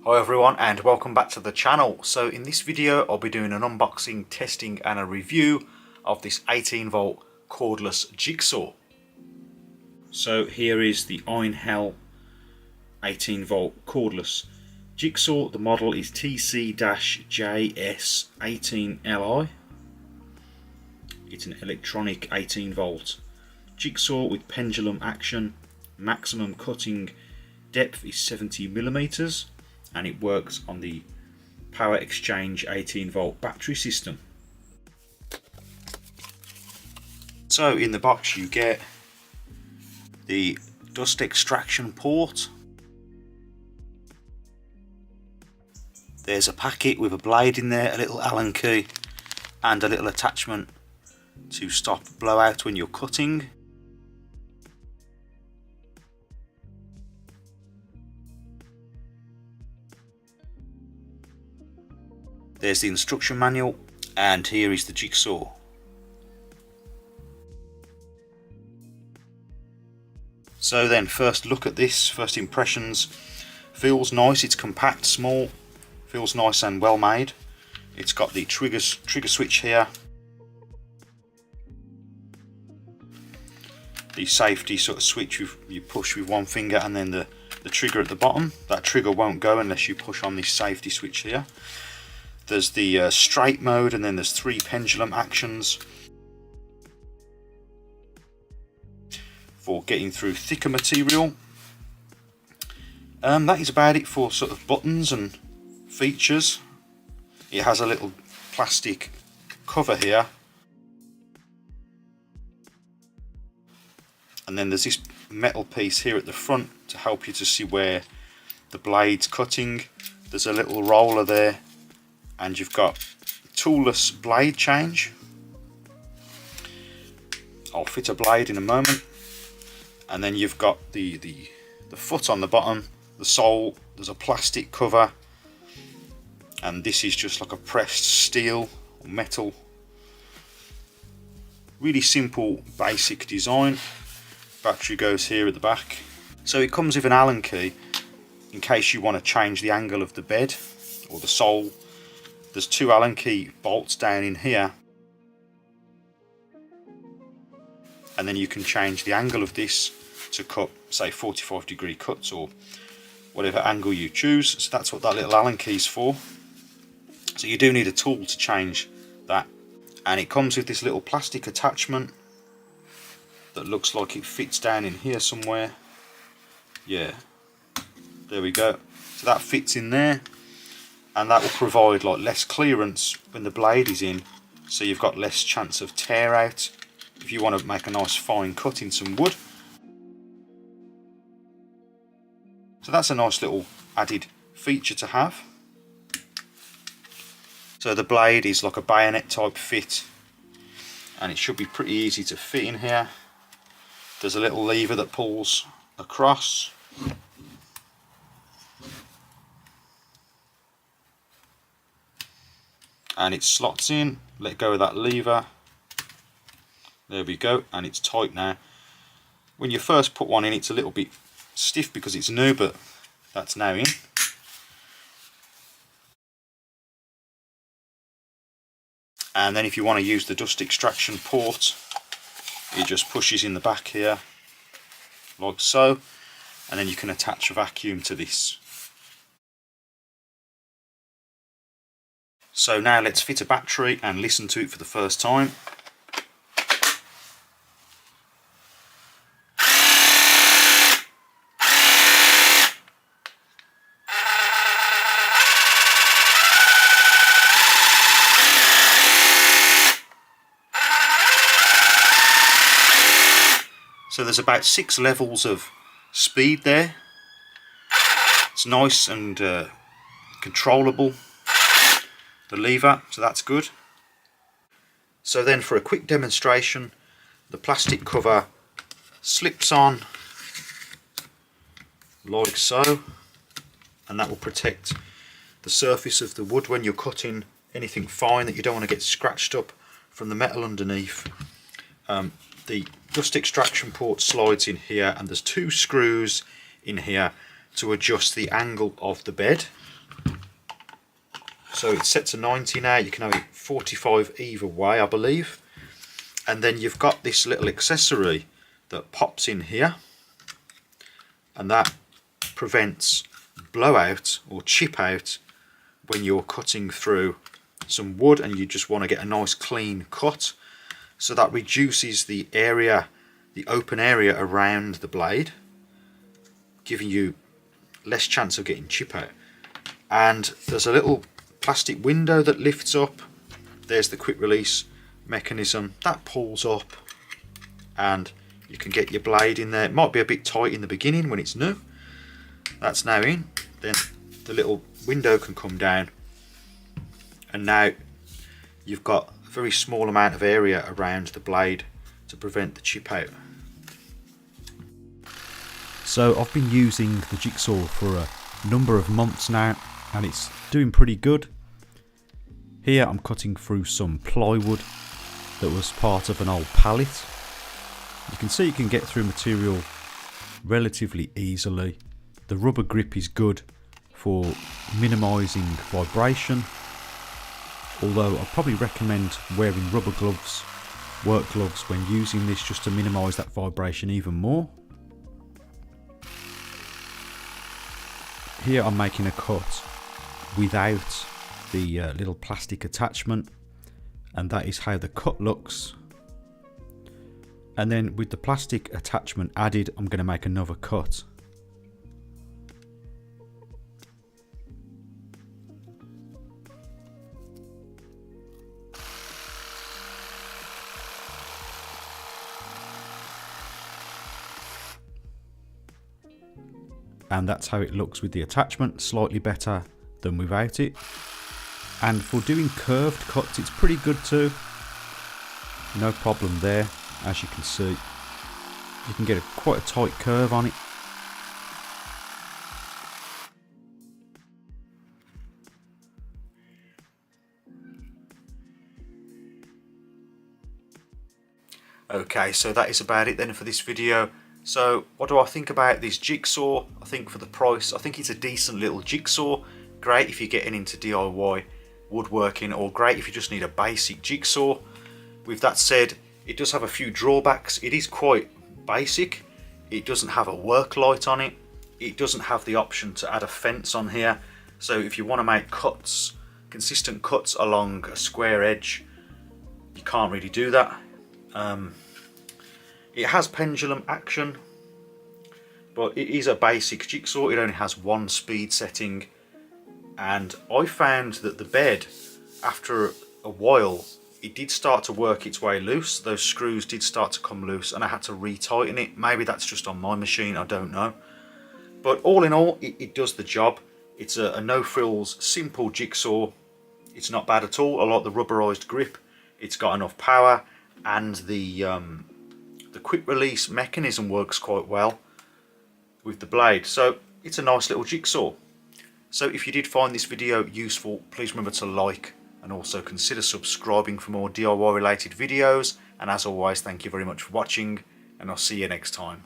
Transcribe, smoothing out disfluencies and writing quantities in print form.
Hi everyone and welcome back to the channel. So in this video I'll be doing an unboxing, testing and a review of this 18V cordless jigsaw. So here is the Einhell 18V cordless jigsaw. The model is TC-JS18Li. It's an electronic 18V jigsaw with pendulum action. Maximum cutting depth is 70mm. And it works on the power exchange 18V battery system. So in the box you get the dust extraction port. There's a packet with a blade in there, a little Allen key and a little attachment to stop blowout when you're cutting. There's the instruction manual, and here is the jigsaw. So then, first look at this, first impressions. Feels nice, it's compact, small, feels nice and well made. It's got the trigger switch here. The safety sort of switch you push with one finger, and then the trigger at the bottom. That trigger won't go unless you push on this safety switch here. There's the straight mode, and then there's 3 pendulum actions for getting through thicker material. That is about it for sort of buttons and features. It has a little plastic cover here, and then there's this metal piece here at the front to help you to see where the blade's cutting. There's a little roller there. And you've got toolless blade change. I'll fit a blade in a moment. And then you've got the foot on the bottom, the sole, there's a plastic cover, and this is just like a pressed steel or metal. Really simple basic design. Battery goes here at the back. So it comes with an Allen key in case you want to change the angle of the bed or the sole. There's 2 Allen key bolts down in here, and then you can change the angle of this to cut, say, 45-degree cuts or whatever angle you choose. So that's what that little Allen key is for. So you do need a tool to change that, and it comes with this little plastic attachment that looks like it fits down in here somewhere. Yeah, there we go. So that fits in there. And that will provide like less clearance when the blade is in, so you've got less chance of tear out if you want to make a nice fine cut in some wood. So that's a nice little added feature to have. So the blade is like a bayonet type fit, and it should be pretty easy to fit in here. There's a little lever that pulls across. And it slots in. Let go of that lever. There we go, and it's tight now. When you first put one in, it's a little bit stiff because it's new, but that's now in. And then if you want to use the dust extraction port, it just pushes in the back here, like so, and then you can attach a vacuum to this. So now let's fit a battery and listen to it for the first time. So there's about 6 levels of speed there. It's nice and controllable. The lever, so that's good. So then for a quick demonstration, the plastic cover slips on like so, and that will protect the surface of the wood when you're cutting anything fine that you don't want to get scratched up from the metal underneath. The dust extraction port slides in here, and there's 2 screws in here to adjust the angle of the bed. So it's set to 90 now. You can have it 45 either way, I believe. And then you've got this little accessory that pops in here, and that prevents blowout or chip out when you're cutting through some wood and you just want to get a nice clean cut. So that reduces the area, the open area around the blade, giving you less chance of getting chip out. And there's a little plastic window that lifts up. There's the quick release mechanism that pulls up, and you can get your blade in there. It might be a bit tight in the beginning when it's new. That's now in. Then the little window can come down, and now you've got a very small amount of area around the blade to prevent the chip out. So I've been using the jigsaw for a number of months now, and it's doing pretty good. Here I'm cutting through some plywood that was part of an old pallet. You can see you can get through material relatively easily. The rubber grip is good for minimising vibration, although I'd probably recommend wearing rubber gloves, work gloves, when using this, just to minimise that vibration even more. Here I'm making a cut without the little plastic attachment, and that is how the cut looks. And then with the plastic attachment added, I'm going to make another cut. And that's how it looks with the attachment, slightly better than without it. And for doing curved cuts, it's pretty good too. No problem there. As you can see, you can get quite a tight curve on it. Okay, so that is about it then for this video. So what do I think about this jigsaw? I think for the price, I think it's a decent little jigsaw. Great if you're getting into DIY woodworking, or great if you just need a basic jigsaw. With that said, it does have a few drawbacks. It is quite basic. It doesn't have a work light on it. It doesn't have the option to add a fence on here. So if you want to make cuts, consistent cuts along a square edge, you can't really do that. It has pendulum action, but it is a basic jigsaw. It only has one speed setting, and I found that the bed, after a while, it did start to work its way loose. Those screws did start to come loose, and I had to retighten it. Maybe that's just on my machine, I don't know. But all in all, it does the job. It's a no-frills, simple jigsaw. It's not bad at all. I like the rubberized grip. It's got enough power, and the quick release mechanism works quite well with the blade. So it's a nice little jigsaw. So if you did find this video useful, please remember to like and also consider subscribing for more DIY related videos. And as always, thank you very much for watching, and I'll see you next time.